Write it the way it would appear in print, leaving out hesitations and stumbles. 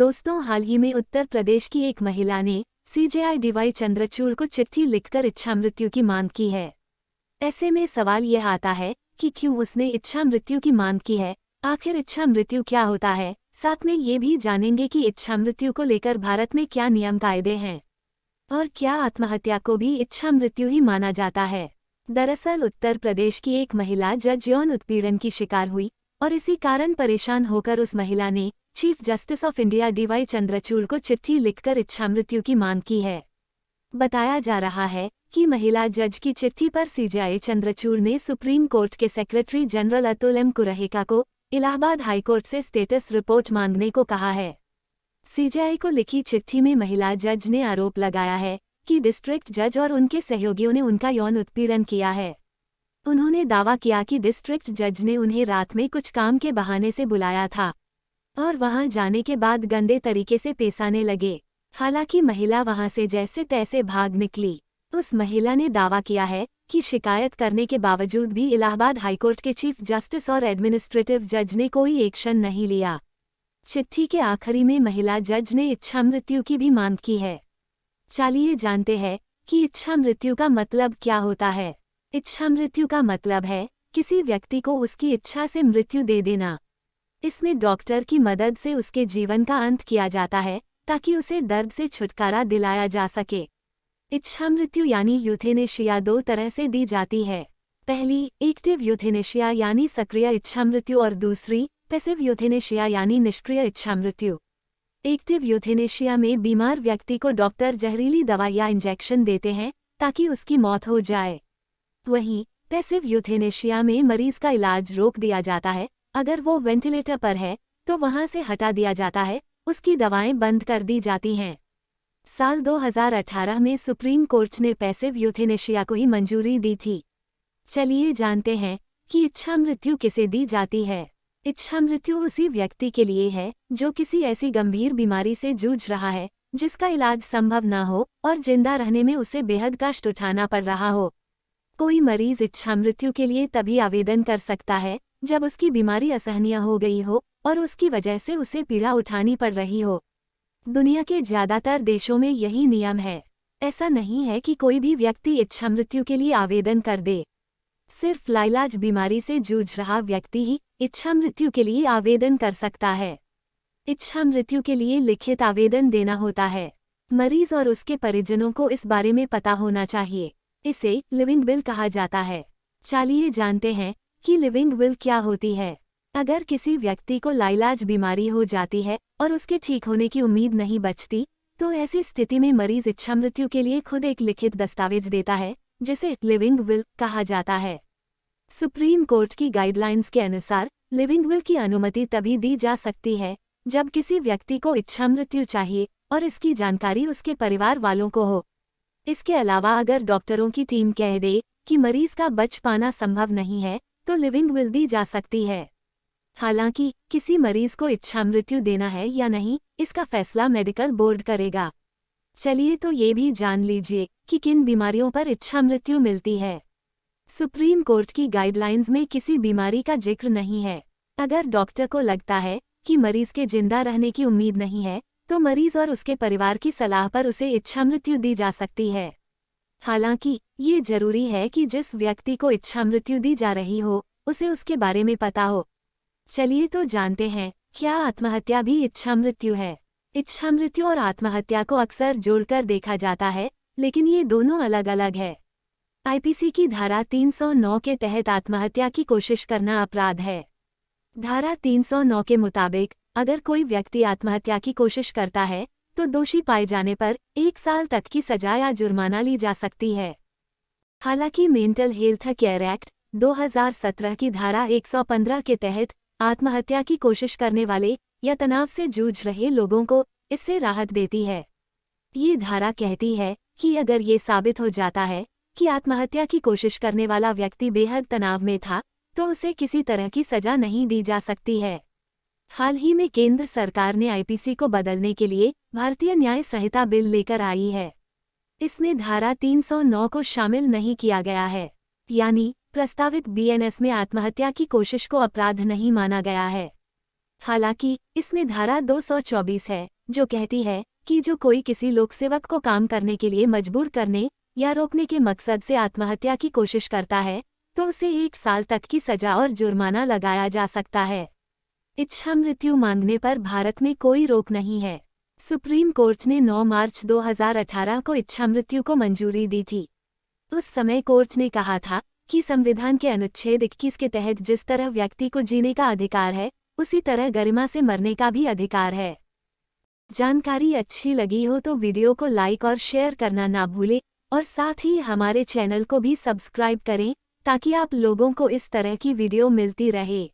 दोस्तों, हाल ही में उत्तर प्रदेश की एक महिला ने सीजेआई डीवाई चंद्रचूड़ को चिट्ठी लिखकर इच्छा मृत्यु की मांग की है। ऐसे में सवाल यह आता है कि क्यों उसने इच्छा मृत्यु की मांग की है। आखिर इच्छा मृत्यु क्या होता है, साथ में ये भी जानेंगे कि इच्छा मृत्यु को लेकर भारत में क्या नियम कायदे हैं और क्या आत्महत्या को भी इच्छा मृत्यु ही माना जाता है। दरअसल उत्तर प्रदेश की एक महिला जज यौन उत्पीड़न की शिकार हुई और इसी कारण परेशान होकर उस महिला ने chief justice of India DY Chandrachud को चिट्ठी लिखकर इच्छा मृत्यु की मांग की है। बताया जा रहा है कि महिला जज की चिट्ठी पर सीजेआई चंद्रचूड़ ने सुप्रीम कोर्ट के सेक्रेटरी जनरल अतुल एम कुरहेका को इलाहाबाद हाईकोर्ट से स्टेटस रिपोर्ट मांगने को कहा है। सीजेआई को लिखी चिट्ठी में महिला जज ने आरोप लगाया है कि डिस्ट्रिक्ट जज और उनके सहयोगियों ने उनका यौन उत्पीड़न किया है। उन्होंने दावा किया कि डिस्ट्रिक्ट जज ने उन्हें रात में कुछ काम के बहाने से बुलाया था और वहां जाने के बाद गंदे तरीके से पेशाने लगे। हालांकि महिला वहां से जैसे तैसे भाग निकली। उस महिला ने दावा किया है कि शिकायत करने के बावजूद भी इलाहाबाद हाईकोर्ट के चीफ जस्टिस और एडमिनिस्ट्रेटिव जज ने कोई एक्शन नहीं लिया। चिट्ठी के आखिरी में महिला जज ने इच्छा मृत्यु की भी मांग की है। चलिए जानते हैं कि इच्छा मृत्यु का मतलब क्या होता है। इच्छा मृत्यु का मतलब है किसी व्यक्ति को उसकी इच्छा से मृत्यु दे देना। इसमें डॉक्टर की मदद से उसके जीवन का अंत किया जाता है ताकि उसे दर्द से छुटकारा दिलाया जा सके। इच्छा मृत्यु यानी यूथेनेशिया दो तरह से दी जाती है। पहली एक्टिव यूथेनेशिया यानी सक्रिय इच्छा मृत्यु और दूसरी पैसिव यूथेनेशिया यानी निष्क्रिय इच्छा मृत्यु। एक्टिव यूथेनेशिया में बीमार व्यक्ति को डॉक्टर जहरीली दवा या इंजेक्शन देते हैं ताकि उसकी मौत हो जाए। वहीं पैसिव यूथेनेशिया में मरीज का इलाज रोक दिया जाता है। अगर वो वेंटिलेटर पर है तो वहां से हटा दिया जाता है, उसकी दवाएं बंद कर दी जाती हैं। साल 2018 में सुप्रीम कोर्ट ने पैसिव यूथेनेशिया को ही मंजूरी दी थी। चलिए जानते हैं कि इच्छा मृत्यु किसे दी जाती है। इच्छा मृत्यु उसी व्यक्ति के लिए है जो किसी ऐसी गंभीर बीमारी से जूझ रहा है जिसका इलाज संभव न हो और जिंदा रहने में उसे बेहद कष्ट उठाना पड़ रहा हो। कोई मरीज इच्छा मृत्यु के लिए तभी आवेदन कर सकता है जब उसकी बीमारी असहनीय हो गई हो और उसकी वजह से उसे पीड़ा उठानी पड़ रही हो। दुनिया के ज्यादातर देशों में यही नियम है। ऐसा नहीं है कि कोई भी व्यक्ति इच्छा मृत्यु के लिए आवेदन कर दे। सिर्फ लाइलाज बीमारी से जूझ रहा व्यक्ति ही इच्छा मृत्यु के लिए आवेदन कर सकता है। इच्छा मृत्यु के लिए लिखित आवेदन देना होता है। मरीज और उसके परिजनों को इस बारे में पता होना चाहिए। इसे लिविंग विल कहा जाता है। चलिए जानते हैं कि लिविंग विल क्या होती है। अगर किसी व्यक्ति को लाइलाज बीमारी हो जाती है और उसके ठीक होने की उम्मीद नहीं बचती, तो ऐसी स्थिति में मरीज इच्छा मृत्यु के लिए खुद एक लिखित दस्तावेज देता है जिसे लिविंग विल कहा जाता है। सुप्रीम कोर्ट की गाइडलाइंस के अनुसार लिविंग विल की अनुमति तभी दी जा सकती है जब किसी व्यक्ति को इच्छा मृत्यु चाहिए और इसकी जानकारी उसके परिवार वालों को हो। इसके अलावा अगर डॉक्टरों की टीम कह दे कि मरीज का बच पाना संभव नहीं है तो लिविंग विल दी जा सकती है। हालांकि किसी मरीज को इच्छा मृत्यु देना है या नहीं, इसका फैसला मेडिकल बोर्ड करेगा। चलिए तो ये भी जान लीजिए कि किन बीमारियों पर इच्छा मृत्यु मिलती है। सुप्रीम कोर्ट की गाइडलाइंस में किसी बीमारी का जिक्र नहीं है। अगर डॉक्टर को लगता है कि मरीज के जिंदा रहने की उम्मीद नहीं है तो मरीज और उसके परिवार की सलाह पर उसे इच्छा मृत्यु दी जा सकती है। हालांकि ये जरूरी है कि जिस व्यक्ति को इच्छा मृत्यु दी जा रही हो उसे उसके बारे में पता हो। चलिए तो जानते हैं क्या आत्महत्या भी इच्छा मृत्यु है। इच्छा मृत्यु और आत्महत्या को अक्सर जोड़कर देखा जाता है, लेकिन ये दोनों अलग अलग है। आईपीसी की धारा 309 के तहत आत्महत्या की कोशिश करना अपराध है। धारा 309 के मुताबिक अगर कोई व्यक्ति आत्महत्या की कोशिश करता है तो दोषी पाए जाने पर 1 साल तक की सजा या जुर्माना ली जा सकती है। हालांकि मेंटल हेल्थ केयर एक्ट 2017 की धारा 115 के तहत आत्महत्या की कोशिश करने वाले या तनाव से जूझ रहे लोगों को इससे राहत देती है। ये धारा कहती है कि अगर ये साबित हो जाता है कि आत्महत्या की कोशिश करने वाला व्यक्ति बेहद तनाव में था तो उसे किसी तरह की सजा नहीं दी जा सकती है। हाल ही में केंद्र सरकार ने आईपीसी को बदलने के लिए भारतीय न्याय संहिता बिल लेकर आई है। इसमें धारा 309 को शामिल नहीं किया गया है, यानी प्रस्तावित बीएनएस में आत्महत्या की कोशिश को अपराध नहीं माना गया है। हालांकि इसमें धारा 224 है जो कहती है कि जो कोई किसी लोकसेवक को काम करने के लिए मजबूर करने या रोकने के मकसद से आत्महत्या की कोशिश करता है तो उसे 1 साल तक की सजा और जुर्माना लगाया जा सकता है। इच्छा मृत्यु मांगने पर भारत में कोई रोक नहीं है। सुप्रीम कोर्ट ने 9 मार्च 2018 को इच्छा मृत्यु को मंजूरी दी थी। उस समय कोर्ट ने कहा था कि संविधान के अनुच्छेद 21 के तहत जिस तरह व्यक्ति को जीने का अधिकार है उसी तरह गरिमा से मरने का भी अधिकार है। जानकारी अच्छी लगी हो तो वीडियो को लाइक और शेयर करना ना भूलें और साथ ही हमारे चैनल को भी सब्सक्राइब करें ताकि आप लोगों को इस तरह की वीडियो मिलती रहे।